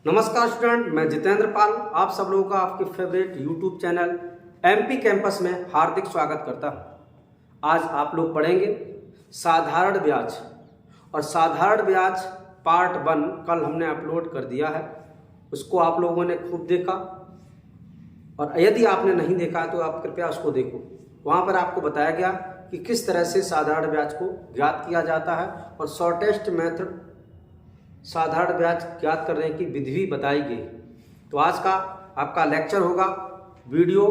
नमस्कार स्टूडेंट, मैं जितेंद्र पाल आप सब लोगों का आपके favourite YouTube channel MP campus में हार्दिक स्वागत करता हूं। आज आप लोग पढ़ेंगे साधारण ब्याज और साधारण ब्याज पार्ट 1 कल हमने अपलोड कर दिया है। उसको आप लोगों ने खूब देखा और यदि आपने नहीं देखा तो आप कृपया उसको देखो। वहाँ पर आपको बताया गया कि किस तरह से साधारण ब्याज को ज्ञात किया जाता है और शॉर्टेस्ट मेथड साधारण ब्याज ज्ञात करने की विधि भी बताई गई। तो आज का आपका लेक्चर होगा video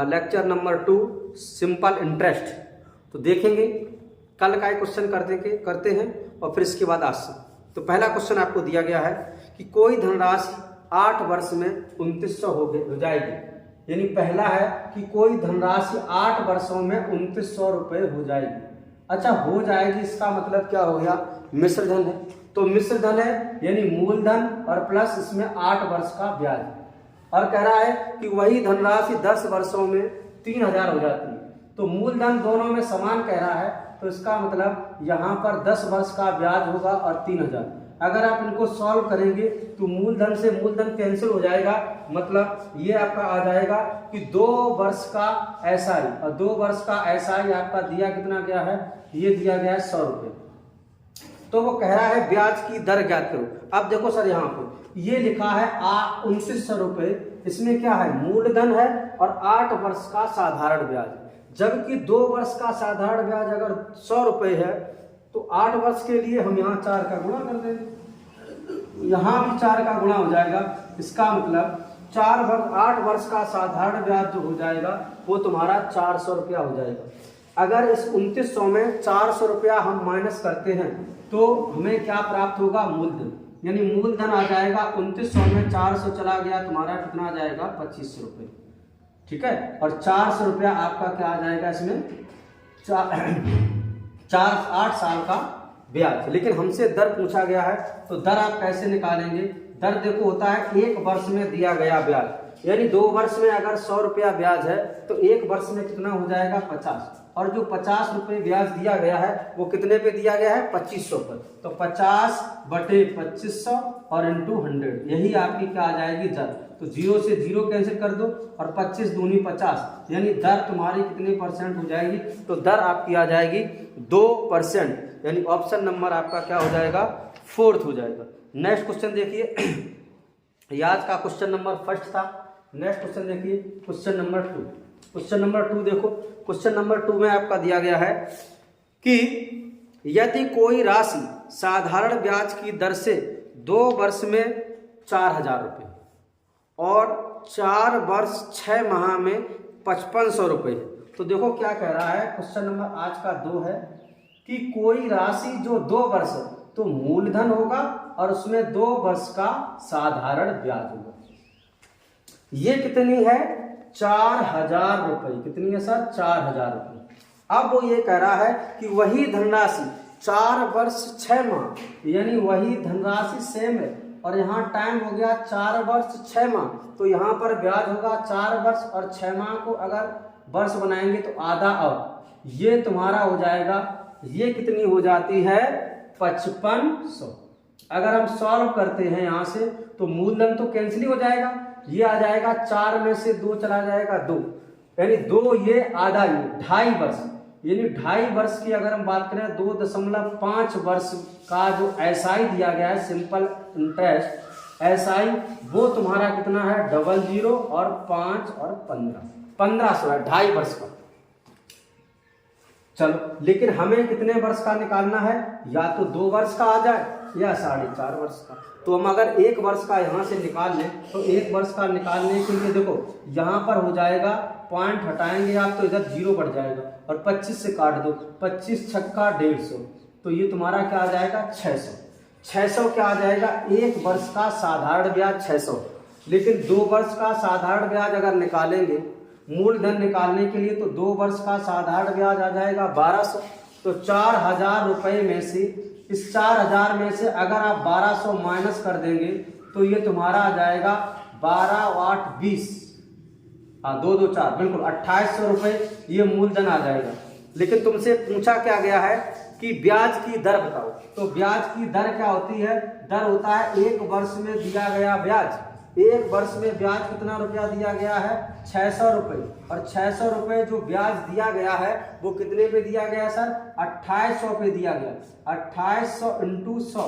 lecture number 2 simple interest. तो देखेंगे कल का एक क्वेश्चन करते हैं और फिर इसके बाद आज से। तो पहला क्वेश्चन आपको दिया गया है कि कोई धनराशि 8 वर्ष में 2900 हो जाएगी। यानी पहला है कि कोई धनराशि 8 वर्षों में 2900 रुपये हो जाएगी। अच्छा, हो जाएगी इसका मतलब क्या हो गया? मिश्र धन है, तो मिश्र धन है यानी मूलधन और प्लस इसमें 8 वर्ष का ब्याज। और कह रहा है कि वही धनराशि 10 वर्षों में 3000 हो जाती है। तो मूलधन दोनों में समान कह रहा है, तो इसका मतलब यहाँ पर 10 वर्ष का ब्याज होगा और 3000। अगर आप इनको सॉल्व करेंगे तो मूलधन से मूलधन कैंसिल हो जाएगा, मतलब ये आपका आ जाएगा कि 2 वर्ष का एसआई और 2 वर्ष का एसआई आपका दिया कितना गया है? ये दिया गया है 100 रुपये। तो वो कह रहा है ब्याज की दर ज्ञात करो। अब देखो सर, यहाँ पे ये लिखा है 2900 रुपये, इसमें क्या है? मूलधन है और 8 वर्ष का साधारण ब्याज। जबकि 2 वर्ष का साधारण ब्याज अगर 100 रुपये है तो 8 वर्ष के लिए हम यहाँ 4 का गुणा कर देंगे, यहाँ भी 4 का गुणा हो जाएगा। इसका मतलब 8 वर्ष का साधारण ब्याज जो हो जाएगा वो तुम्हारा 400 रुपया हो जाएगा। अगर इस 2900 में 400 रुपया हम माइनस करते हैं तो हमें क्या प्राप्त होगा? मूलधन। यानी मूलधन आ जाएगा 2900 में 400 चला गया, तुम्हारा कितना आ जाएगा? 2500 रुपये। ठीक है, और 400 रुपया आपका क्या आ जाएगा इसमें? 8 साल का ब्याज। लेकिन हमसे दर पूछा गया है, तो दर आप कैसे निकालेंगे? दर देखो होता है 1 वर्ष में दिया गया ब्याज, यानी 2 वर्ष में अगर 100 रुपया ब्याज है तो 1 वर्ष में कितना हो जाएगा? 50। और जो 50 रुपये ब्याज दिया गया है वो कितने पे दिया गया है? 2500 पर। तो 50 बटे 2500 और इंटू 100, यही आपकी क्या आ जाएगी? दर। तो 0 से 0 कैंसिल कर दो और 25 दूनी 50, यानी दर तुम्हारी कितने परसेंट हो जाएगी? तो दर आपकी आ जाएगी 2%, यानी ऑप्शन नंबर आपका क्या हो जाएगा? 4th हो जाएगा। नेक्स्ट क्वेश्चन देखिए, आज का क्वेश्चन नंबर 1 था। नेक्स्ट क्वेश्चन देखिए, क्वेश्चन नंबर 2। क्वेश्चन नंबर 2 देखो, क्वेश्चन नंबर 2 में आपका दिया गया है कि यदि कोई राशि साधारण ब्याज की दर से 2 वर्ष में 4000 रुपये और 4 वर्ष 6 माह में 5500 रुपये, तो देखो क्या कह रहा है? क्वेश्चन नंबर आज का 2 है कि कोई राशि जो 2 वर्ष, तो मूलधन होगा और उसमें 2 वर्ष का साधारण ब्याज होगा। ये कितनी है? 4000 रुपये। कितनी है सर? 4000 रुपये। अब वो ये कह रहा है कि वही धनराशि 4 वर्ष 6 माह, यानी वही धनराशि सेम है और यहाँ टाइम हो गया 4 वर्ष 6 माह, तो यहाँ पर ब्याज होगा 4 वर्ष और 6 माह को अगर वर्ष बनाएंगे तो आधा, और ये तुम्हारा हो जाएगा, ये कितनी हो जाती है? 5500। अगर हम सॉल्व करते हैं यहाँ से तो मूलधन तो कैंसिल हो जाएगा, ये आ जाएगा 4 में से 2 चला जाएगा 2, यानी 2 ये आधा, ये 2.5 वर्ष, यानी 2.5 वर्ष की अगर हम बात करें 2.5 वर्ष का जो एसआई दिया गया है सिंपल इंटरेस्ट एसआई, वो तुम्हारा कितना है? 00 और 5 और 1500 है 2.5 वर्ष का। चलो, लेकिन हमें कितने वर्ष का निकालना है? या तो 2 वर्ष का आ जाए या 4.5 वर्ष का। तो हम अगर 1 वर्ष का यहाँ से निकाल लें तो 1 वर्ष का निकालने के लिए देखो यहाँ पर हो जाएगा, पॉइंट हटाएंगे आप तो इधर 0 बढ़ जाएगा और 25 से काट दो, 25 छक्का 150, तो ये तुम्हारा क्या आ जाएगा? 600। 600 क्या आ जाएगा? 1 वर्ष का साधारण ब्याज 600। लेकिन 2 वर्ष का साधारण ब्याज अगर निकालेंगे मूलधन निकालने के लिए तो 2 वर्ष का साधारण ब्याज आ जाएगा 1200। तो 4000 रुपये में से, इस 4000 में से अगर आप 1200 माइनस कर देंगे तो ये तुम्हारा आ जाएगा 12 8 20, हाँ 2 2 4, बिल्कुल 2800 रुपये ये मूलधन आ जाएगा। लेकिन तुमसे पूछा क्या गया है कि ब्याज की दर बताओ। तो ब्याज की दर क्या होती है? दर होता है एक वर्ष में दिया गया ब्याज। एक वर्ष में ब्याज कितना रुपया दिया गया है? 600 रुपये। और 600 रुपये जो ब्याज दिया गया है वो कितने पे दिया गया है सर? 2800 पे दिया गया। 2800 इंटू 100,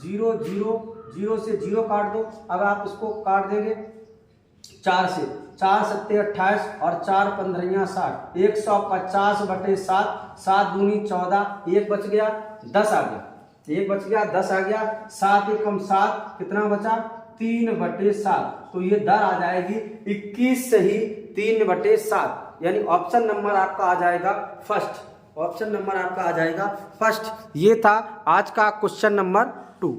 0 0 0 से 0 काट दो। अब आप इसको काट देंगे 4 से, 4 सत्ते 28 और 4 पंद्रह 60, 150/7, 7 दूनी 14, 1 बच गया, 10 आ गया, 1 बच गया, 10 आ गया, 7 एकम 7, कितना बचा? 3/7। तो ये दर आ जाएगी 21 सही 3/7, यानी ऑप्शन नंबर आपका आ जाएगा फर्स्ट। ऑप्शन नंबर आपका आ जाएगा फर्स्ट। ये था आज का क्वेश्चन नंबर 2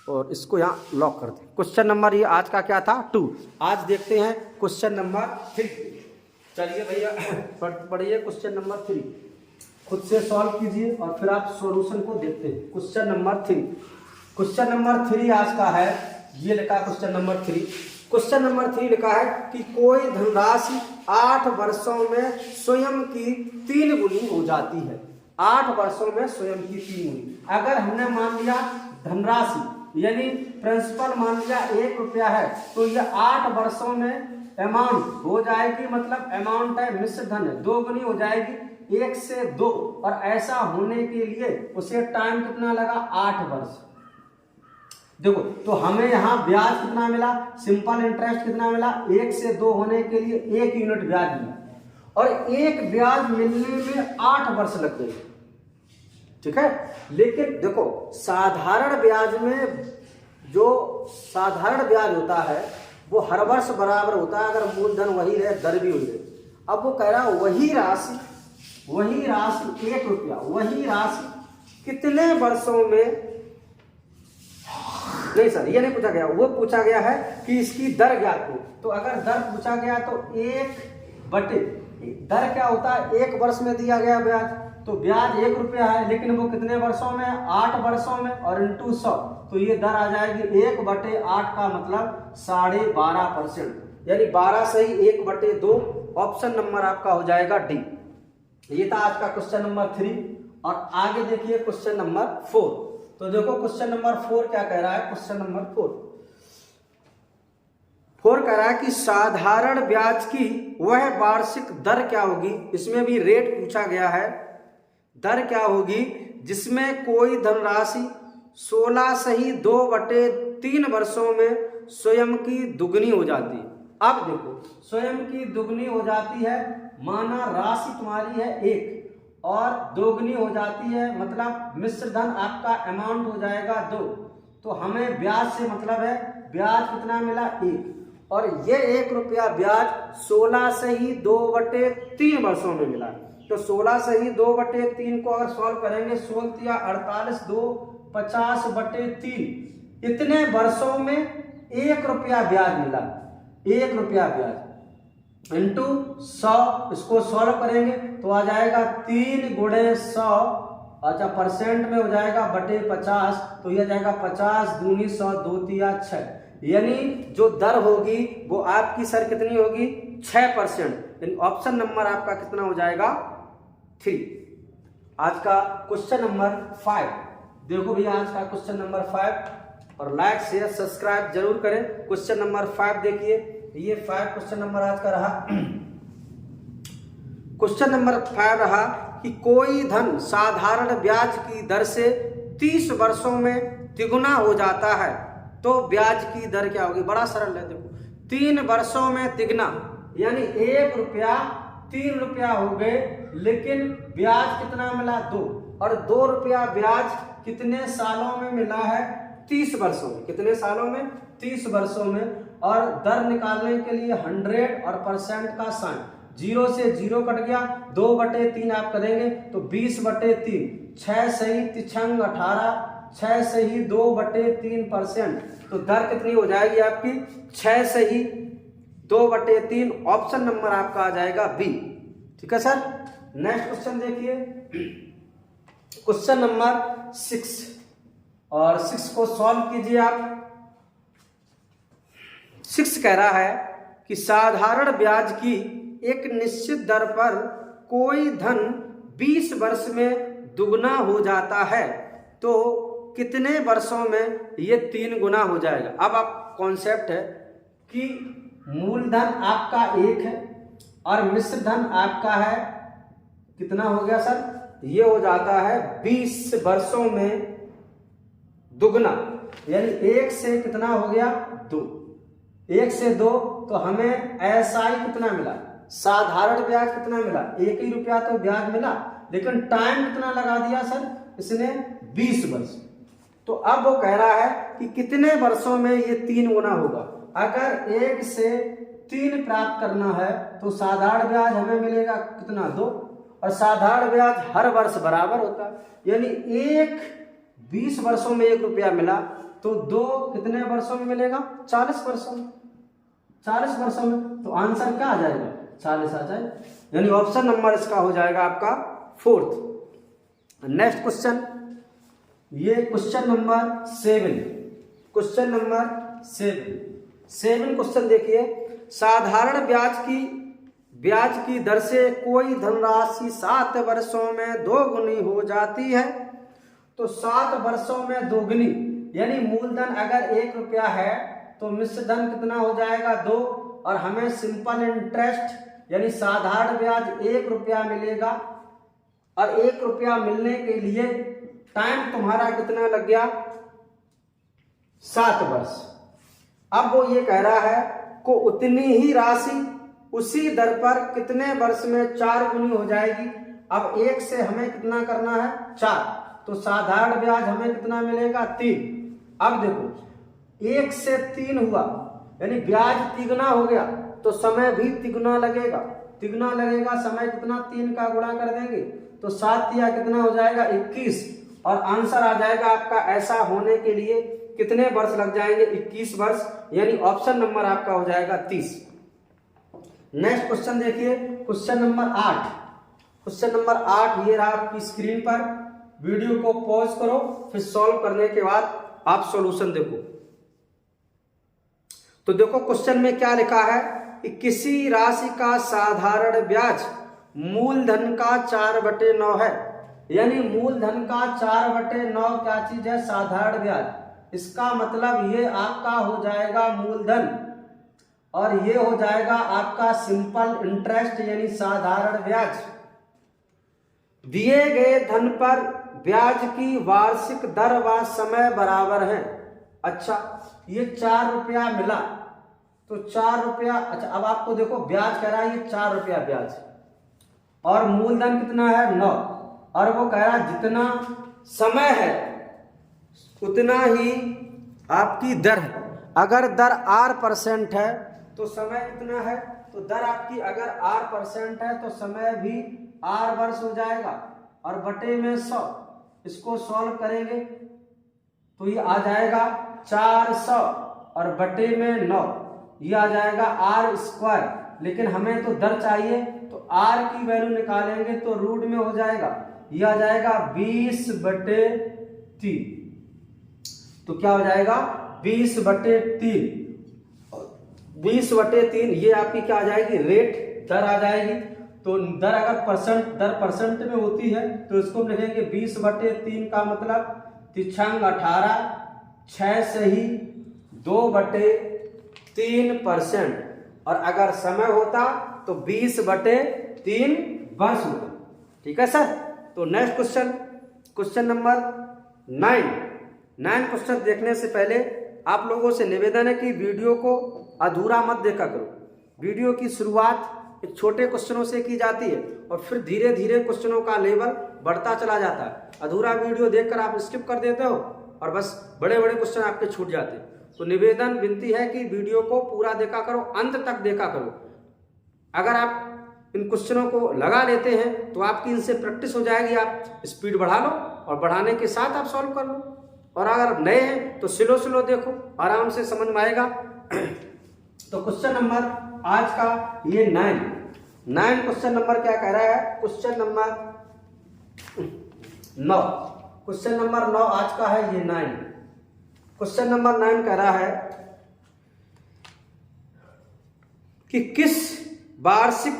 और इसको यहाँ लॉक कर दें। क्वेश्चन नंबर ये आज का क्या था? 2। आज देखते हैं क्वेश्चन नंबर 3। चलिए भैया पढ़िए क्वेश्चन नंबर 3, खुद से सॉल्व कीजिए और फिर आप सॉल्यूशन को देखते हैं। क्वेश्चन नंबर 3, क्वेश्चन नंबर 3 आज का है, ये लिखा क्वेश्चन नंबर 3। क्वेश्चन नंबर 3 लिखा है कि कोई धनराशि 8 वर्षों में स्वयं की 3 गुनी हो जाती है। 8 वर्षों में स्वयं की 3 गुनी। अगर हमने मान लिया धनराशि यानी प्रिंसिपल मान लिया 1 रुपया है, तो यह 8 वर्षों में अमाउंट हो जाएगी, मतलब अमाउंट है मिश्र धन है, 2 गुनी हो जाएगी 1 से 2। और ऐसा होने के लिए उसे टाइम कितना लगा? 8 वर्ष। देखो तो हमें यहाँ ब्याज कितना मिला? सिंपल इंटरेस्ट कितना मिला? 1 से 2 होने के लिए 1 यूनिट ब्याज मिला और 1 ब्याज मिलने में 8 वर्ष लग गए। ठीक है, लेकिन देखो साधारण ब्याज में जो साधारण ब्याज होता है वो हर वर्ष बराबर होता है, अगर मूलधन वही रहे दर भी वही रहे। अब वो कह रहा है वही राशि 1 रुपया, वही राशि कितने वर्षों में? नहीं सर, ये नहीं पूछा गया, वो पूछा गया है कि इसकी दर ज्ञात हो। तो अगर दर पूछा गया तो 1/, दर क्या होता है? 1 वर्ष में दिया गया ब्याज, तो ब्याज 1 रुपया है, लेकिन वो कितने वर्षों में? 8 वर्षों में, और इंटू 100, तो ये दर आ जाएगी 1/8 का मतलब 12.5%, यानी 12 सही 1/2। ऑप्शन नंबर आपका हो जाएगा डी। ये था आज का क्वेश्चन नंबर 3। और आगे देखिए क्वेश्चन नंबर 4। तो देखो क्वेश्चन नंबर 4 क्या कह रहा है? क्वेश्चन नंबर 4 कह रहा है कि साधारण ब्याज की वह वार्षिक दर क्या होगी? इसमें भी रेट पूछा गया है। दर क्या होगी जिसमें कोई धनराशि 16 सही 2/3 वर्षों में स्वयं की दुगनी हो जाती है। अब देखो स्वयं की दुगनी हो जाती है, माना राशि तुम्हारी है 1 और दोगुनी हो जाती है, मतलब मिश्र धन आपका अमाउंट हो जाएगा 2। तो हमें ब्याज से मतलब है, ब्याज कितना मिला? 1। और ये 1 रुपया ब्याज 16 सही 2/3 वर्षों में मिला। तो 16 सही 2/3 को अगर सॉल्व करेंगे, 16 या 48 2 50/3, इतने वर्षों में 1 रुपया ब्याज मिला। 1 रुपया ब्याज इंटू 100, इसको सॉल्व करेंगे तो आ जाएगा 3 × 100, अच्छा परसेंट में हो जाएगा बटे 50, तो यह जाएगा 50 दूनी 100, 2 तिया 6, यानी जो दर होगी वो आपकी सर कितनी होगी? 6%। यानी ऑप्शन नंबर आपका कितना हो जाएगा? 3। आज का क्वेश्चन नंबर 5 देखो भैया, आज का क्वेश्चन नंबर 5, और लाइक शेयर सब्सक्राइब जरूर करें। क्वेश्चन नंबर 5 देखिए, ये 5 क्वेश्चन नंबर आज का रहा। क्वेश्चन नंबर 5 रहा कि कोई धन साधारण ब्याज की दर से 30 वर्षों में तिगुना हो जाता है, तो ब्याज की दर क्या होगी? बड़ा सरल है, देखो 3 वर्षों में तिगुना, यानी 1 रुपया 3 रुपया हो गए, लेकिन ब्याज कितना मिला? 2। और 2 रुपया ब्याज कितने सालों में मिला है? 30 वर्षों में। कितने सालों में? 30 वर्षों में। और दर निकालने के लिए 100 और परसेंट का साइन, 0 से 0 कट गया, 2/3 आप करेंगे तो 20/3, 6 सही 3 18, 6 सही 2/3%। तो दर कितनी हो जाएगी आपकी? 6 सही 2/3। ऑप्शन नंबर आपका आ जाएगा बी। ठीक है सर। नेक्स्ट क्वेश्चन देखिए, क्वेश्चन नंबर 6, और 6 को सॉल्व कीजिए आप। 6 कह रहा है कि साधारण ब्याज की एक निश्चित दर पर कोई धन 20 वर्ष में दुगना हो जाता है तो कितने वर्षों में ये 3 गुना हो जाएगा। अब आप कॉन्सेप्ट है कि मूलधन आपका 1 है और मिश्र धन आपका है कितना हो गया सर, ये हो जाता है 20 वर्षों में दुगना, यानी 1 से कितना हो गया 2, 1 से 2 तो हमें एसआई कितना मिला, साधारण ब्याज कितना मिला, 1 ही रुपया तो ब्याज मिला, लेकिन टाइम कितना लगा दिया सर इसने 20 वर्ष। तो अब वो कह रहा है कि कितने वर्षों में ये 3 गुना होगा। अगर 1 से 3 प्राप्त करना है तो साधारण ब्याज हमें मिलेगा कितना 2, और साधारण ब्याज हर वर्ष बराबर होता है, यानी 20 वर्षों में 1 रुपया मिला तो 2 कितने वर्षों में मिलेगा 40 वर्षों में, 40 वर्षों में। तो आंसर क्या आ जाएगा 40 आ जाएगा, यानी ऑप्शन नंबर इसका हो जाएगा आपका 4th। नेक्स्ट क्वेश्चन, ये question number 7, question number 7 question देखिए, साधारण ब्याज की दर से कोई धनराशि 7 वर्षों में 2 गुनी हो जाती है तो 7 वर्षों में 2 गुनी, यानी मूलधन अगर 1 रुपया है तो मिश्र धन कितना हो जाएगा 2, और हमें सिंपल इंटरेस्ट यानी साधारण ब्याज 1 रुपया मिलेगा, और 1 रुपया मिलने के लिए टाइम तुम्हारा कितना लग गया 7 वर्ष। अब वो ये कह रहा है को उतनी ही राशि उसी दर पर कितने वर्ष में 4 गुनी हो जाएगी। अब 1 से हमें कितना करना है 4, तो साधारण ब्याज हमें कितना मिलेगा 3। अब देखो 1 से 3 हुआ यानी ब्याज तिगुना हो गया तो समय भी तिगुना लगेगा, समय कितना 3 का गुणा कर देंगे तो 7 या कितना हो जाएगा 21, और आंसर आ जाएगा आपका ऐसा होने के लिए कितने वर्ष लग जाएंगे 21 वर्ष, यानी ऑप्शन नंबर आपका हो जाएगा 30। नेक्स्ट क्वेश्चन देखिए, क्वेश्चन नंबर 8 ये रहा आपकी स्क्रीन पर, वीडियो को पॉज करो फिर सॉल्व करने के बाद आप सॉल्यूशन देखो। तो देखो क्वेश्चन में क्या लिखा है कि किसी राशि का साधारण ब्याज मूलधन का 4/9 है, यानी मूलधन का 4/9 क्या चीज है साधारण ब्याज। इसका मतलब ये आपका हो जाएगा मूलधन और ये हो जाएगा आपका सिंपल इंटरेस्ट यानी साधारण ब्याज। दिए गए धन पर ब्याज की वार्षिक दर व समय बराबर है। अच्छा ये 4 रुपया मिला तो 4 रुपया, अच्छा अब आपको देखो ब्याज कह रहा है ये 4 रुपया ब्याज और मूलधन कितना है 9, और वो कह रहा है जितना समय है उतना ही आपकी दर है। अगर दर R% है तो समय कितना है, तो दर आपकी अगर R% है तो समय भी R वर्ष हो जाएगा और बटे में 100, इसको सॉल्व करेंगे तो ये आ जाएगा 400 और बटे में 9, ये आ जाएगा R²। लेकिन हमें तो दर चाहिए तो R की वैल्यू निकालेंगे तो रूट में हो जाएगा, ये आ जाएगा 20/3। तो क्या हो जाएगा 20/3, 20/3 ये आपकी क्या आ जाएगी रेट दर आ जाएगी। तो दर अगर परसेंट में होती है तो इसको हम लिखेंगे 20/3 का मतलब 18, 6 से ही 2/3%, और अगर समय होता तो 20/3 वर्ष होता। ठीक है सर। तो नेक्स्ट क्वेश्चन नंबर 9 क्वेश्चन देखने से पहले आप लोगों से निवेदन है कि वीडियो को अधूरा मत देखा करो। वीडियो की शुरुआत एक छोटे क्वेश्चनों से की जाती है और फिर धीरे धीरे क्वेश्चनों का लेवल बढ़ता चला जाता है। अधूरा वीडियो देखकर आप स्किप कर देते हो और बस बड़े बड़े क्वेश्चन आपके छूट जाते हैं। तो निवेदन विनती है कि वीडियो को पूरा देखा करो, अंत तक देखा करो। अगर आप इन क्वेश्चनों को लगा लेते हैं तो आपकी इनसे प्रैक्टिस हो जाएगी, आप स्पीड बढ़ा लो और बढ़ाने के साथ आप सॉल्व कर लो। और अगर नए हैं तो स्लो देखो, आराम से समझ में आएगा। तो क्वेश्चन नंबर आज का ये 9 क्वेश्चन नंबर क्या कह रहा है, क्वेश्चन नंबर 9 आज का है ये 9। क्वेश्चन नंबर 9 कह रहा है कि किस वार्षिक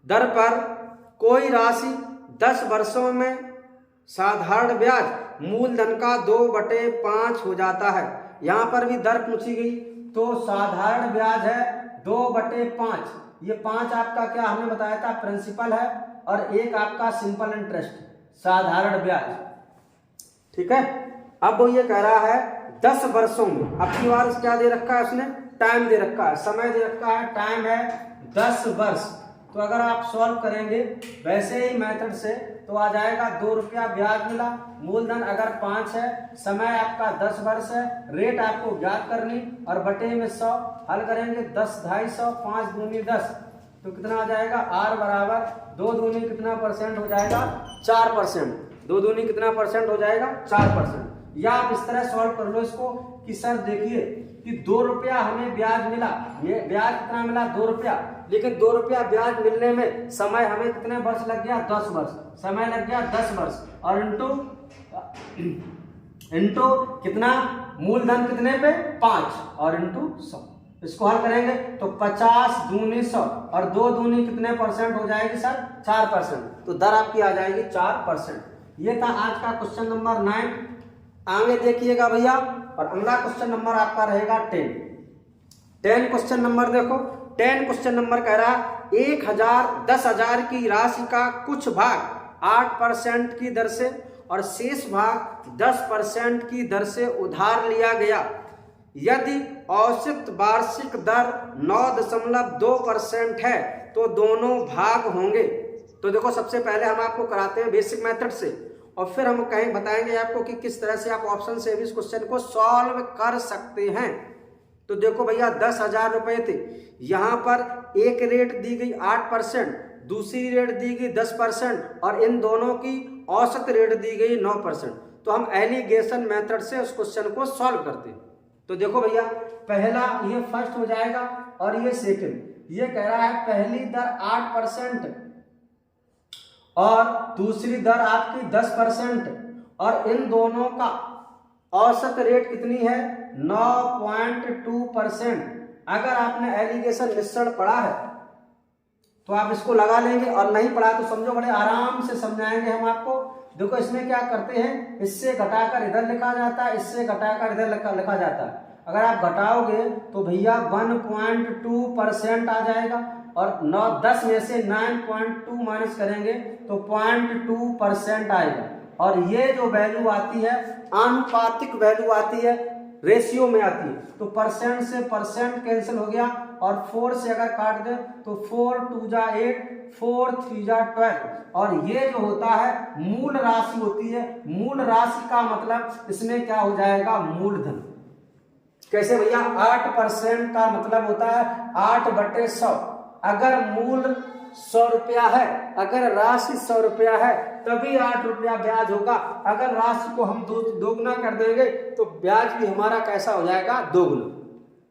दर पर कोई राशि 10 वर्षों में साधारण ब्याज मूलधन का 2/5 हो जाता है। यहाँ पर भी दर पूछी गई तो साधारण ब्याज है 2/5। ये 5 आपका क्या हमने बताया था प्रिंसिपल है और 1 आपका सिंपल इंटरेस्ट साधारण ब्याज। ठीक है, अब वो ये कह रहा है 10 वर्षों में, अब की बार क्या दे रखा है उसने, टाइम दे रखा है, समय दे रखा है, टाइम है 10 वर्ष। तो अगर आप सॉल्व करेंगे वैसे ही मेथड से तो आ जाएगा 2 रुपया ब्याज मिला, मूलधन अगर 5 है, समय आपका 10 वर्ष है, रेट आपको ज्ञात करनी और बटे में 100 हल करेंगे 10 250 5 दूनी 10 तो कितना आ जाएगा आर बराबर 2 दूनी कितना परसेंट हो जाएगा 4%। 2 दूनी कितना परसेंट हो जाएगा 4%। या आप इस तरह सॉल्व कर लो इसको कि सर देखिए कि 2 रुपया हमें ब्याज मिला, ये ब्याज कितना मिला 2 रुपया, लेकिन 2 रुपया ब्याज मिलने में समय हमें कितने वर्ष लग गया 10 वर्ष, समय लग गया 10 वर्ष और इंटू कितना मूलधन कितने पे 5 और इंटू 100। इसको हल करेंगे तो 50 दूनी 100 और 2 दूनी कितने परसेंट हो जाएगी सर 4%। तो दर आपकी आ जाएगी 4%। ये था आज का क्वेश्चन नंबर 9। आगे देखिएगा भैया और अगला क्वेश्चन नंबर आपका रहेगा 10 क्वेश्चन नंबर देखो। 10 क्वेश्चन नंबर कह रहा 10,000 की राशि का कुछ भाग 8% की दर से और शेष भाग 10% की दर से उधार लिया गया। यदि औसत वार्षिक दर 9.2% है तो दोनों भाग होंगे। तो देखो सबसे पहले हम आपको कराते हैं बेसिक मेथड से और फिर हम कहीं बताएंगे आपको कि किस तरह से आप ऑप्शन से भी इस क्वेश्चन को सॉल्व कर सकते हैं। तो देखो भैया 10,000 रुपए थे, यहाँ पर एक रेट दी गई 8%, दूसरी रेट दी गई 10% और इन दोनों की औसत रेट दी गई 9%। तो हम एलिगेशन मेथड से उस क्वेश्चन को सॉल्व करते हैं। तो देखो भैया पहला ये फर्स्ट हो जाएगा और ये सेकंड। ये कह रहा है पहली दर 8% और दूसरी दर आपकी 10% और इन दोनों का औसत रेट कितनी है 9.2%। अगर आपने एलिगेशन मिश्रण पढ़ा है तो आप इसको लगा लेंगे और नहीं पढ़ा तो समझो बड़े आराम से समझाएंगे हम आपको। देखो इसमें क्या करते हैं, इससे घटाकर इधर लिखा जाता है, इससे घटाकर इधर लिखा जाता है। अगर आप घटाओगे तो भैया 1.2% आ जाएगा और 10 में से 9.2 माइनस करेंगे तो 0.2% आएगा। और ये जो वैल्यू आती है आनुपातिक वैल्यू आती है, रेशियो में आती है। तो परसेंट से परसेंट कैंसिल हो गया और 4 से अगर काट दे तो 4 2 जा 8 4 3 जा 12 और ये जो होता है मूल राशि होती है। मूल राशि का मतलब इसमें क्या हो जाएगा मूलधन। कैसे भैया 8% का मतलब होता है 8/100। अगर मूल 100 रुपया है, अगर राशि 100 रुपया है तभी 8 रुपया ब्याज होगा। अगर राशि को हम दोगुना कर देंगे तो ब्याज भी हमारा कैसा हो जाएगा दोगुना।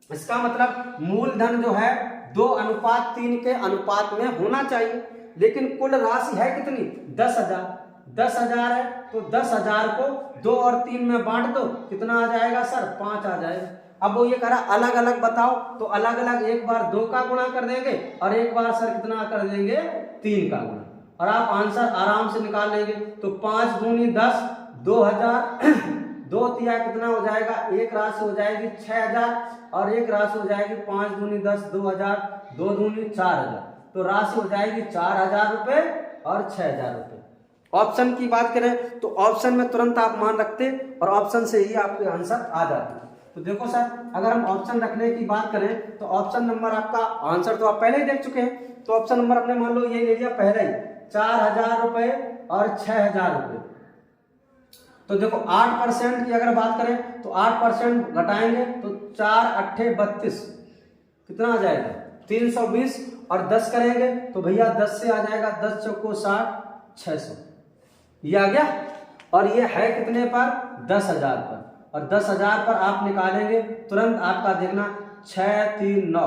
इसका मतलब मूलधन जो है 2:3 के अनुपात में होना चाहिए। लेकिन कुल राशि है कितनी 10,000 है तो 10,000 को 2 और 3 में बांट दो, कितना आ जाएगा सर 5 आ जाएगा। अब वो ये कह रहा अलग अलग बताओ तो अलग अलग एक बार 2 का गुणा कर देंगे और एक बार सर कितना कर देंगे 3 का गुणा और आप आंसर आराम से निकाल लेंगे। तो 5 दूनी 10 2,000 2 तिया कितना हो जाएगा, एक राशि हो जाएगी 6,000 और एक राशि हो जाएगी 5 दूनी 10 2,000 2 दूनी 4,000। तो राशि हो जाएगी 4,000 रुपए और 6,000 रुपए। ऑप्शन की बात करें तो ऑप्शन में तुरंत आप मान रखते और ऑप्शन से ही आपके आंसर आ जाते। तो देखो सर अगर हम ऑप्शन रखने की बात करें तो ऑप्शन नंबर आपका आंसर तो आप पहले ही देख चुके हैं। तो ऑप्शन नंबर अपने मान लो ये ले लिया पहले ही 4,000 रुपए और 6,000 रुपए। तो देखो 8% की अगर बात करें तो 8% घटाएंगे तो 4 8 32 कितना आ जाएगा 320 और 10 करेंगे तो भैया 10 से आ जाएगा 10 चौको 60 600 ये आ गया। और ये है कितने पर 10,000 पर और 10,000 पर आप निकालेंगे तुरंत आपका देखना 6 3 9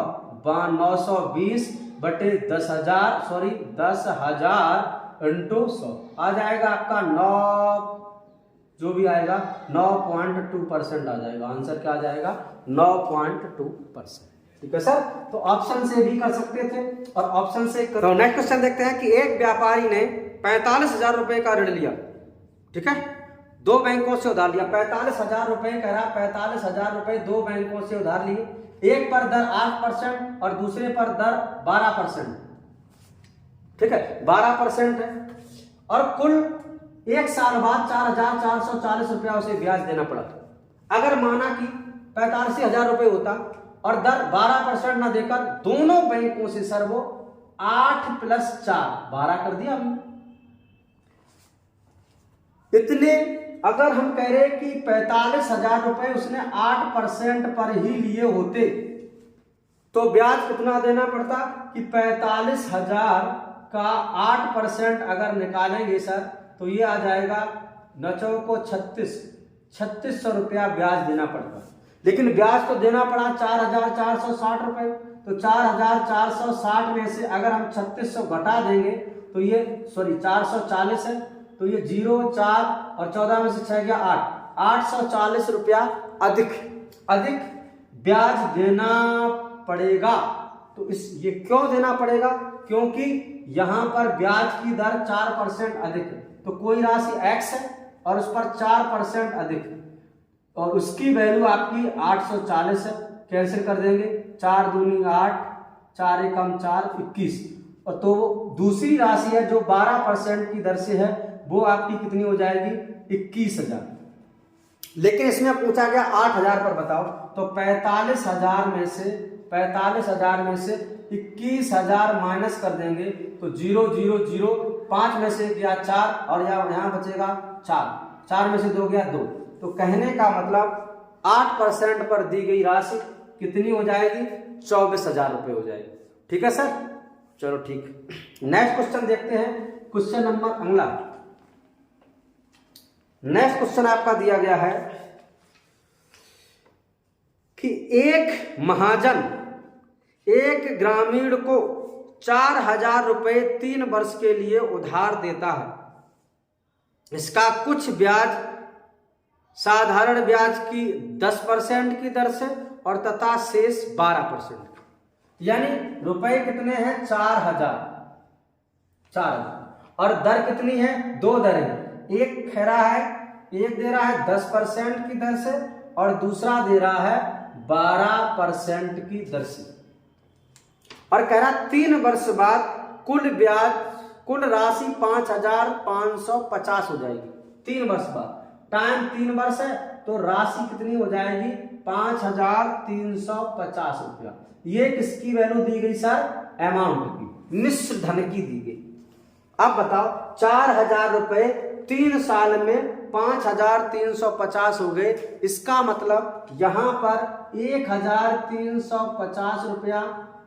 920 बटे 10,000 सॉरी 10,000 इंटू 100 आ जाएगा आपका 9 जो भी आएगा 9.2% आ जाएगा। आंसर क्या आ जाएगा 9.2%। ठीक है सर। तो ऑप्शन से भी कर सकते थे और ऑप्शन से तो नेक्स्ट क्वेश्चन देखते हैं कि एक व्यापारी ने 45,000 रुपए का ऋण लिया ठीक है, दो बैंकों से उधार लिया, 45,000 रुपए कह रहा, 45,000 रुपए दो बैंकों से उधार लिए, एक पर दर 8% और दूसरे पर दर 12%। ठीक है, 12% है और कुल एक साल बाद 4,440 रुपया उसे ब्याज देना पड़ा। अगर माना कि 45,000 रुपए होता और दर 12% ना देकर दोनों बैंकों से सर वो 8 + 4 12 कर दिया हमने। इतने अगर हम कह रहे कि 45,000 रुपए उसने 8% पर ही लिए होते तो ब्याज कितना देना पड़ता कि 45,000 का 8% अगर निकालेंगे सर तो ये आ जाएगा 9 को 3600 रुपया ब्याज देना पड़ता। लेकिन ब्याज तो देना पड़ा 4,460 रुपए, तो 4,460 में से अगर हम 3600 घटा देंगे तो ये 440 है, तो ये 0 4 और 14 में से 6 गया 840 रुपया अधिक ब्याज देना पड़ेगा। तो ये क्यों देना पड़ेगा? क्योंकि यहां पर ब्याज की दर 4% अधिक है, तो कोई राशि x है और उस पर 4% अधिक है और उसकी वैल्यू आपकी 840 है। कैंसिल कर देंगे, 4 दूनी 8, 4 एकम 4 21, और तो दूसरी राशि है जो 12% की दर से है वो आपकी कितनी हो जाएगी 21,000। लेकिन इसमें पूछा गया 8,000 पर बताओ, तो 45,000 में से 21,000 माइनस कर देंगे तो 0 0 0, 5 में से गया 4 और यहाँ बचेगा 4 में से 2 गया 2। तो कहने का मतलब 8% पर दी गई राशि कितनी हो जाएगी 24,000 रुपए हो जाएगी। ठीक है सर, चलो ठीक। नेक्स्ट क्वेश्चन देखते हैं, क्वेश्चन नंबर अगला। नेक्स्ट क्वेश्चन आपका दिया गया है कि एक महाजन एक ग्रामीण को 4,000 रुपए 3 वर्ष के लिए उधार देता है। इसका कुछ ब्याज साधारण ब्याज की 10% की दर से और तथा शेष 12%। यानी रुपए कितने हैं 4,000 और दर कितनी है, 2 दरें। एक दे रहा है 10% की दर से और दूसरा दे रहा है 12% की दर से, और कह रहा 3 वर्ष बाद कुल राशि 5,550 हो जाएगी। 3 वर्ष बाद, टाइम 3 वर्ष है तो राशि कितनी हो जाएगी 5,350 रुपया। ये किसकी वैल्यू दी गई सर, अमाउंट की, मिश्र धन की दी गई। अब बताओ 4,000 रुपए 3 साल में 5,350 हो गए। इसका मतलब यहां पर 1,350 रुपया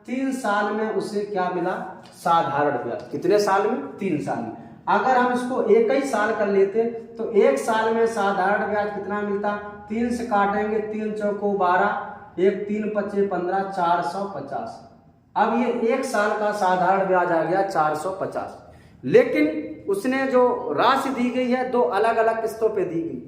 3 साल में उसे क्या मिला, साधारण ब्याज। कितने साल में, 3 साल में। अगर हम इसको एक ही साल कर लेते तो 1 साल में साधारण ब्याज कितना मिलता, 3 से काटेंगे, 3 चौको 12, 1 3 5 15, 450। अब ये 1 साल का साधारण ब्याज आ गया 450। लेकिन उसने जो राशि दी गई है 2 अलग अलग किस्तों पे दी गई,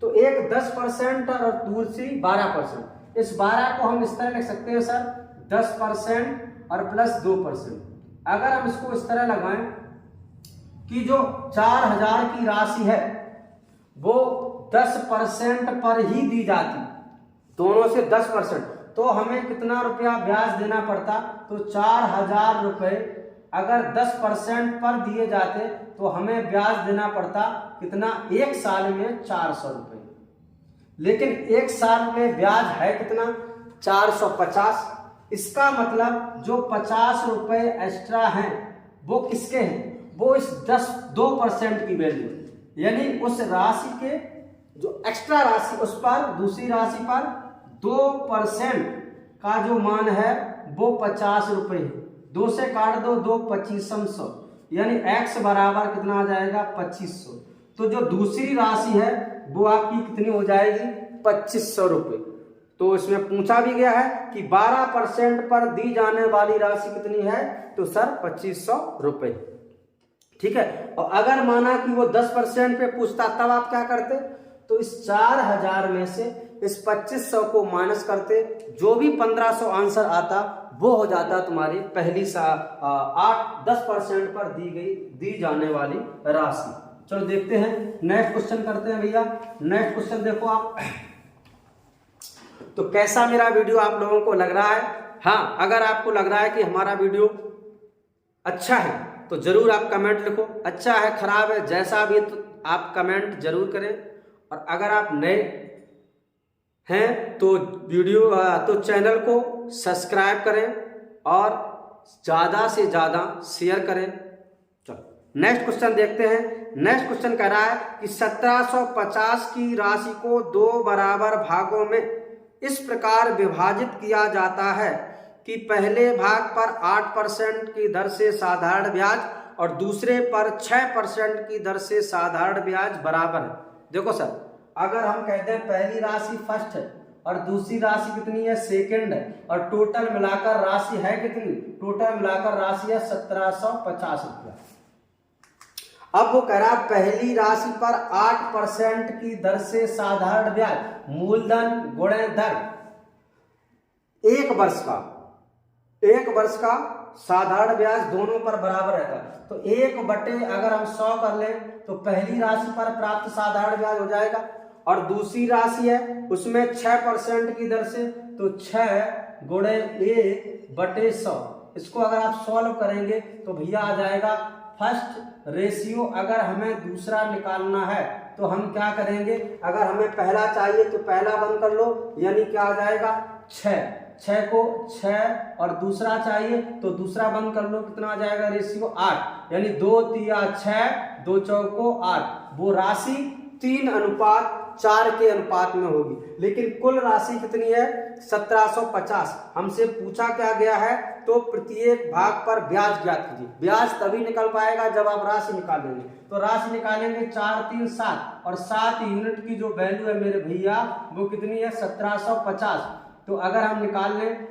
तो एक 10% और दूसरी 12%। इस 12 को हम इस तरह लिख सकते हैं सर 10% और प्लस 2%। अगर हम इसको इस तरह लगाएं कि जो 4,000 की राशि है वो 10% पर ही दी जाती, दोनों से 10%, तो हमें कितना रुपया ब्याज देना पड़ता, तो 4,000 रुपए अगर 10% पर दिए जाते तो हमें ब्याज देना पड़ता कितना, 1 साल में 400 रुपए। लेकिन 1 साल में ब्याज है कितना, 450। इसका मतलब जो 50 रुपए एक्स्ट्रा हैं वो किसके हैं, वो इस 2% की वैल्यू, यानी उस राशि के जो एक्स्ट्रा राशि उस पर दूसरी राशि पर 2% का जो मान है वो 50 रुपए है। 2 से काट दो, 2 2500, यानी x बराबर कितना आ जाएगा 2500। तो जो दूसरी राशि है वो आपकी कितनी हो जाएगी 2500 रुपये। तो इसमें पूछा भी गया है कि 12% पर दी जाने वाली राशि कितनी है, तो सर 2500 रुपये। ठीक है, और अगर माना कि वो 10% पे पूछता तब आप क्या करते, तो इस 4,000 में से इस 2500 को माइनस करते, जो भी 1500 आंसर आता वो हो जाता तुम्हारी पहली 10% पर दी जाने वाली राशि। चलो देखते हैं, नेक्स्ट क्वेश्चन करते हैं भैया। नेक्स्ट क्वेश्चन देखो आप, तो कैसा मेरा वीडियो आप लोगों को लग रहा है। हाँ, अगर आपको लग रहा है कि हमारा वीडियो अच्छा है तो जरूर आप कमेंट लिखो, अच्छा है खराब है जैसा भी, तो आप कमेंट जरूर करें। और अगर आप नए हैं तो वीडियो तो चैनल को सब्सक्राइब करें और ज़्यादा से ज़्यादा शेयर करें। चलो नेक्स्ट क्वेश्चन देखते हैं। नेक्स्ट क्वेश्चन कह रहा है कि 1750 की राशि को 2 बराबर भागों में इस प्रकार विभाजित किया जाता है कि पहले भाग पर 8% की दर से साधारण ब्याज और दूसरे पर 6% की दर से साधारण ब्याज बराबर है। देखो सर, अगर हम कहते हैं पहली राशि फर्स्ट है और दूसरी राशि कितनी है, सेकंड है, और टोटल मिलाकर राशि है कितनी, टोटल मिलाकर राशि है 1750 रुपया। अब वो कह रहा पहली राशि पर 8% की दर से साधारण ब्याज, मूलधन गुणे दर, एक वर्ष का साधारण ब्याज दोनों पर बराबर रहता है। तो 1/, अगर हम 100 कर लें तो पहली राशि पर प्राप्त साधारण ब्याज हो जाएगा, और दूसरी राशि है उसमें 6% की दर से, तो 6 गुणे 1/100। इसको अगर आप सॉल्व करेंगे तो भैया आ जाएगा फर्स्ट रेशियो। अगर हमें दूसरा निकालना है तो हम क्या करेंगे, अगर हमें पहला चाहिए तो पहला बंद कर लो, यानी क्या आ जाएगा 6 को 6, और दूसरा चाहिए तो दूसरा बंद कर लो, कितना आ जाएगा रेशियो 8, यानी 2 तिया 6, 2 चौको 8। वो राशि 3:4 के अनुपात में होगी, लेकिन कुल राशि कितनी है 1750। हमसे पूछा क्या गया है, तो प्रत्येक भाग पर ब्याज ज्ञात कीजिए। ब्याज तभी निकल पाएगा जब आप राशि निकालेंगे। तो राशि निकालेंगे 4 3 7, और 7 यूनिट की जो वैल्यू है मेरे भैया वो कितनी है 1750। तो अगर हम निकाल लें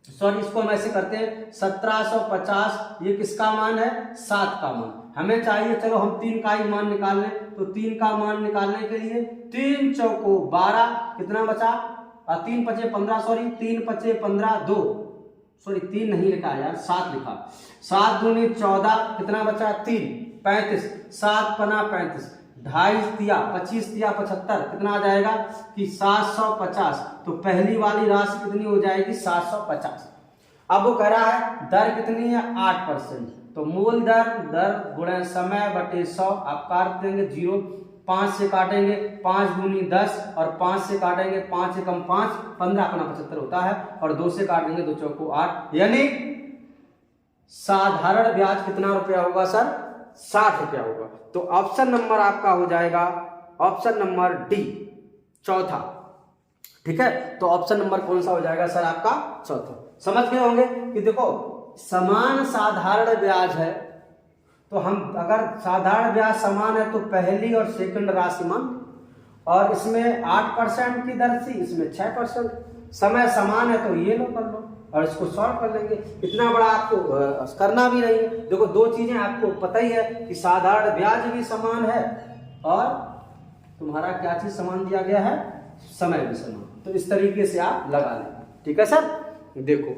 सॉरी इसको हम ऐसे करते हैं 1750, ये किसका मान है 7 का मान हमें चाहिए। चलो हम 3 का ही मान निकाल लें, तो 3 का मान निकालने के लिए 3 चौको 12, कितना बचा 3 पचे 15, सॉरी 3 पचे 15, 2 सॉरी 3 नहीं लिखा यार 7 लिखा, 7 दूनी 14, कितना बचा 3 35, 7 पना 35, 2.5 तिया 25 तिया 75, कितना आ जाएगा कि 750। तो पहली वाली राशि कितनी हो जाएगी 750। अब वो कह रहा है दर कितनी है 8%, तो मूल दर गुणे समय बटे 100, आप काट देंगे 0, 5 से काटेंगे 5 दूनी 10, और 5 से काटेंगे 5 से कम 5, 15 अपना 75 होता है, और 2 से काटेंगे 2 चौको 8, यानी साधारण ब्याज कितना रुपया होगा सर 60 रुपया होगा। तो ऑप्शन नंबर आपका हो जाएगा ऑप्शन नंबर डी, चौथा। ठीक है, तो ऑप्शन नंबर कौन सा हो जाएगा सर आपका चौथा। समझ गए होंगे कि देखो समान साधारण ब्याज है, तो हम अगर साधारण ब्याज समान है तो पहली और सेकंड राशि मान, और इसमें 8% की दर थी, इसमें 6%, समय समान है तो ये लो कर लो, और इसको सॉल्व कर लेंगे। इतना बड़ा आपको करना भी नहीं है। देखो 2 चीजें आपको पता ही है कि साधारण ब्याज भी समान है और तुम्हारा क्या चीज समान दिया गया है, समय भी समान। तो इस तरीके से आप लगा लें। ठीक है सर, देखो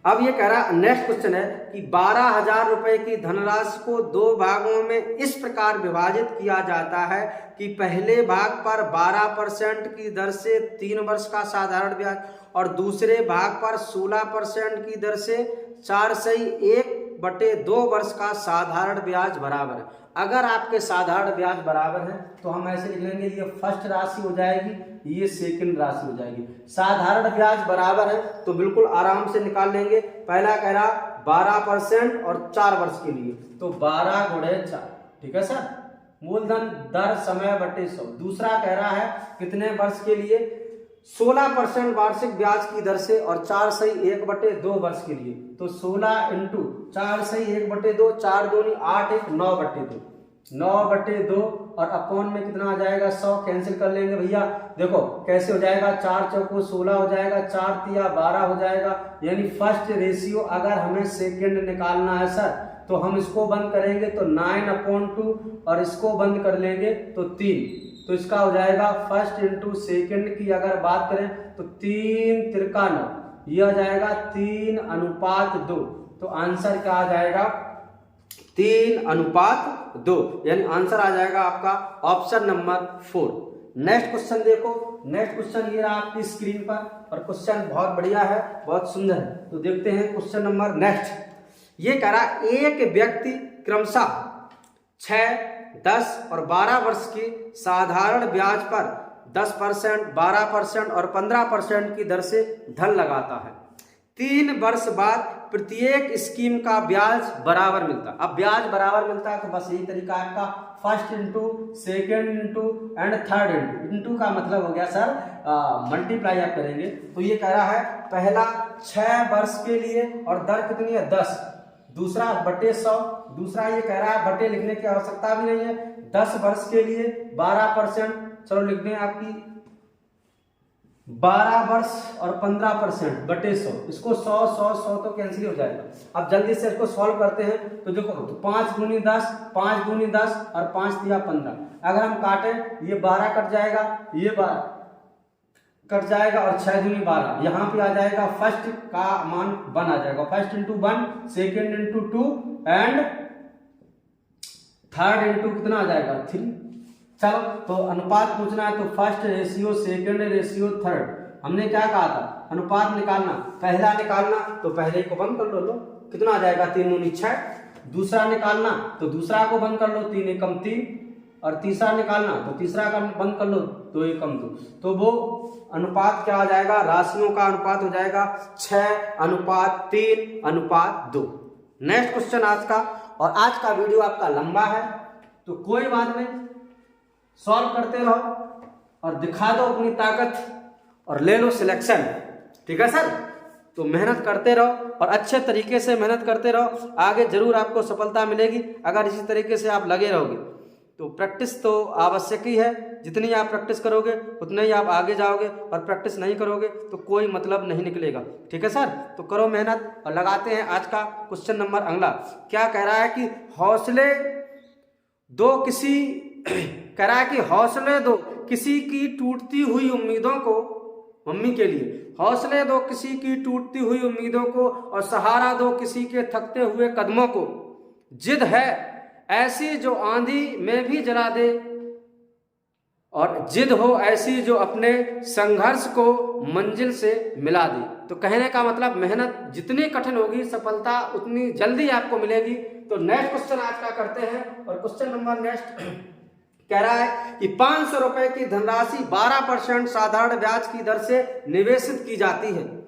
अब ये कह रहा नेक्स्ट क्वेश्चन है कि 12,000 रुपए की धनराशि को 2 भागों में इस प्रकार विभाजित किया जाता है कि पहले भाग पर 12% की दर से 3 वर्ष का साधारण ब्याज और दूसरे भाग पर 16% की दर से 4/1/2 वर्ष का साधारण ब्याज बराबर है। अगर आपके साधारण ब्याज बराबर है तो हम ऐसे लिख लेंगे, ये फर्स्ट राशि हो जाएगी, ये सेकंड राशि हो जाएगी। साधारण ब्याज बराबर है तो बिल्कुल आराम से निकाल लेंगे। पहला कह रहा 12% और 4 वर्ष के लिए, तो 12 गुणे 4। ठीक है सर, मूलधन दर समय बटे 100। दूसरा कह रहा है कितने वर्ष के लिए, 16% वार्षिक ब्याज की दर से और 4/1/2 वर्ष के लिए, तो 16 × 4/1/2, 4 दूनी 8, 1 9/2, 9/2, और अपॉन में कितना आ जाएगा 100, कैंसिल कर लेंगे भैया। देखो कैसे हो जाएगा, 4 चौको 16 हो जाएगा, 4 तिया 12 हो जाएगा, यानी फर्स्ट रेशियो अगर हमें सेकंड निकालना है सर तो हम इसको बंद करेंगे तो 9/2, और इसको बंद कर लेंगे तो 3, तो इसका हो जाएगा फर्स्ट इंटू सेकंड की अगर बात करें तो 3 तिरका 9, यह आ जाएगा 3:2। तो आंसर क्या आ जाएगा 3:2, यानी आंसर आ जाएगा आपका ऑप्शन नंबर 4। नेक्स्ट क्वेश्चन देखो, नेक्स्ट क्वेश्चन ये रहा आपकी स्क्रीन पर और क्वेश्चन बहुत बढ़िया है, बहुत सुंदर है। तो देखते हैं क्वेश्चन नंबर नेक्स्ट। ये कह रहा एक व्यक्ति क्रमशः 6, 10 और 12 वर्ष की साधारण ब्याज पर 10%, 12% और 15% की दर से धन लगाता है। 3 वर्ष बाद प्रत्येक स्कीम का ब्याज बराबर मिलता है। अब ब्याज बराबर मिलता है तो बस यही तरीका है आपका, first into, second into and third into. Into का मतलब हो गया सर मल्टीप्लाई आप करेंगे। तो ये कह रहा है पहला 6 वर्ष के लिए और दर कितनी है 10, दूसरा बटे 100, दूसरा ये कह रहा है बटे लिखने की आवश्यकता भी नहीं है, 10 वर्ष के लिए 12%, चलो लिख दें आपकी 12 वर्ष और 15% बटे 100, इसको 100 100 100 तो कैंसिल हो जाएगा। अब जल्दी से इसको सॉल्व करते हैं। तो देखो तो 5 दूनी 10, 5 दूनी 10 और 5 दिया 15। अगर हम काटें ये 12 कट जाएगा, ये 12 कट जाएगा और 6 दूनी 12, यहाँ पे आ जाएगा फर्स्ट का मान 1 आ जाएगा। First into 1, second into 2 and third into कितना आ जाएगा 3। चलो तो अनुपात पूछना है तो first ratio, second ratio, third. हमने क्या कहा था, अनुपात निकालना, पहला निकालना तो पहले को बंद कर लो, कितना आ जाएगा 3 दूनी 6। दूसरा निकालना तो दूसरा को बंद कर लो, 3 एकम 3, और तीसरा निकालना तो तीसरा का बंद कर लो, 2 एकम 2। तो वो अनुपात क्या आ जाएगा, राशियों का अनुपात हो जाएगा 6:3:2। नेक्स्ट क्वेश्चन आज का, और आज का वीडियो आपका लंबा है तो कोई बात नहीं, सॉल्व करते रहो और दिखा दो अपनी ताकत और ले लो सिलेक्शन, ठीक है सर। तो मेहनत करते रहो और अच्छे तरीके से मेहनत करते रहो, आगे जरूर आपको सफलता मिलेगी अगर इसी तरीके से आप लगे रहोगे। तो प्रैक्टिस तो आवश्यक ही है, जितनी आप प्रैक्टिस करोगे उतने ही आप आगे जाओगे, और प्रैक्टिस नहीं करोगे तो कोई मतलब नहीं निकलेगा, ठीक है सर। तो करो मेहनत और लगाते हैं आज का क्वेश्चन नंबर अगला। क्या कह रहा है कि हौसले दो किसी कह रहा है कि हौसले दो किसी की टूटती हुई उम्मीदों को, मम्मी के लिए हौसले दो किसी की टूटती हुई उम्मीदों को और सहारा दो किसी के थकते हुए कदमों को। जिद है ऐसी जो आंधी में भी जला दे, और जिद हो ऐसी जो अपने संघर्ष को मंजिल से मिला दे। तो कहने का मतलब मेहनत जितनी कठिन होगी सफलता उतनी जल्दी आपको मिलेगी। तो नेक्स्ट क्वेश्चन आज का करते हैं, और क्वेश्चन नंबर नेक्स्ट कह रहा है कि 500 रुपए की धनराशि 12% साधारण ब्याज की दर से निवेशित की जाती है।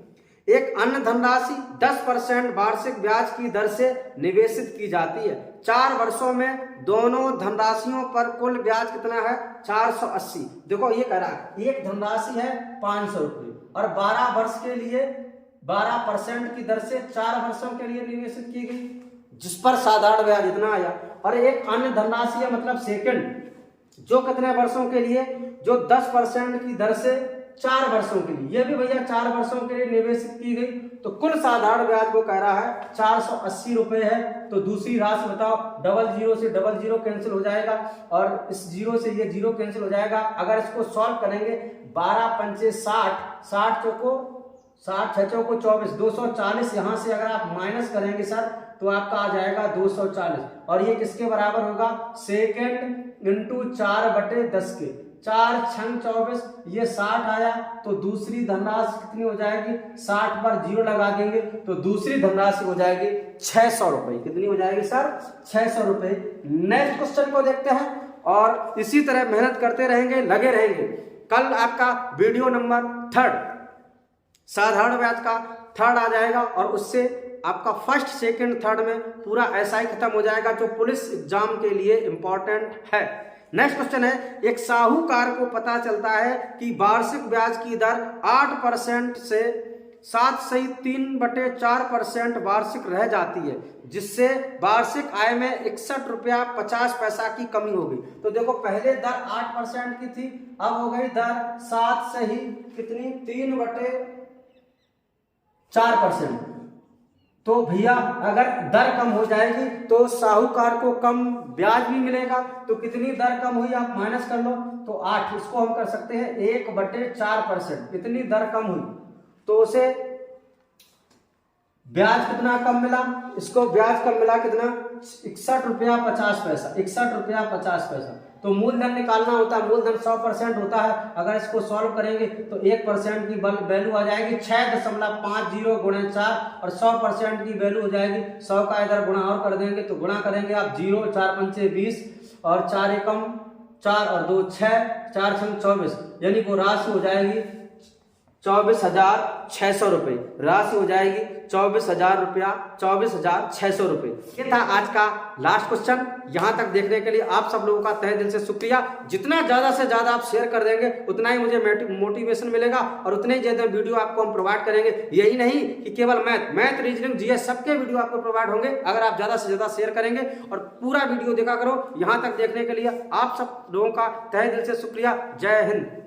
एक अन्य धनराशि 10% वार्षिक ब्याज की दर से निवेशित की जाती है। 4 वर्षों में दोनों धनराशियों पर कुल ब्याज कितना है 480। देखो ये कह रहा है एक धनराशि है 500 रुपये और 12 वर्ष के लिए 12% की दर से 4 वर्षों के लिए निवेशित की गई, जिस पर साधारण ब्याज इतना आया। और एक अन्य धनराशि है मतलब सेकंड, जो कितने वर्षों के लिए, जो 10% की दर से 4 वर्षों के लिए, ये भी भैया 4 वर्षों के लिए निवेशित की गई। तो कुल साधारण ब्याज को कह रहा है 480 रुपए है। तो दूसरी राशि बताओ, 00 से 00 कैंसिल हो जाएगा और इस 0 से ये 0 कैंसिल हो जाएगा। अगर इसको सॉल्व करेंगे 12 पंचे 60, 60 चौको 60 6 चौको 24, 240 यहाँ से अगर आप माइनस करेंगे सर तो आपका आ जाएगा 240, और ये किसके बराबर होगा, सेकेंड इंटू 4/10 के, 4 छंग 24, ये 60 आया। तो दूसरी धनराशि कितनी हो जाएगी, 60 पर 0 लगा देंगे तो दूसरी धनराशि हो जाएगी 600 रुपए। कितनी हो जाएगी सर, 600 रुपए। नेक्स्ट क्वेश्चन को देखते हैं और इसी तरह मेहनत करते रहेंगे, लगे रहेंगे। कल आपका वीडियो नंबर 3 साधारण ब्याज का 3 आ जाएगा, और उससे आपका फर्स्ट सेकंड थर्ड में पूरा ऐसा ही खत्म हो जाएगा जो पुलिस एग्जाम के लिए इंपॉर्टेंट है। नेक्स्ट क्वेश्चन है, एक साहूकार को पता चलता है कि वार्षिक ब्याज की दर 8% से 7.3/4% वार्षिक रह जाती है, जिससे वार्षिक आय में 61 रुपया 50 पैसा की कमी होगी। तो देखो पहले दर 8% की थी, अब हो गई दर 7 से ही कितनी 3/4%। तो भैया अगर दर कम हो जाएगी तो साहूकार को कम ब्याज भी मिलेगा। तो कितनी दर कम हुई आप माइनस कर लो, तो 8, इसको हम कर सकते हैं 1/4%। कितनी दर कम हुई तो उसे ब्याज कितना कम मिला, इसको ब्याज कम मिला कितना, 61 रुपया 50 पैसा, 61 रुपया 50 पैसा। तो मूलधन निकालना होता है, मूलधन 100% होता है। अगर इसको सॉल्व करेंगे तो 1% की वैल्यू आ जाएगी 6.50 गुणे 4 और 100% की वैल्यू हो जाएगी 100 का इधर गुणा और कर देंगे तो गुणा करेंगे आप 0, 4 पंचे 20 और 4 एकम 4 और 2 6, 4 छंग 24, यानी वो राशि हो जाएगी 24,600 रुपये। राशि हो जाएगी 24,000 रुपया, 24,600 रुपये। ये था आज का लास्ट क्वेश्चन। यहाँ तक देखने के लिए आप सब लोगों का तहे दिल से शुक्रिया। जितना ज़्यादा से ज़्यादा आप शेयर कर देंगे उतना ही मुझे मोटिवेशन मिलेगा और उतने ही ज़्यादा वीडियो आपको हम प्रोवाइड करेंगे। यही नहीं कि केवल मैथ, रीजनिंग, जीएस सबके वीडियो आपको प्रोवाइड होंगे अगर आप ज़्यादा से ज़्यादा शेयर करेंगे और पूरा वीडियो देखा करो। यहाँ तक देखने के लिए आप सब लोगों का तहे दिल से शुक्रिया। जय हिंद।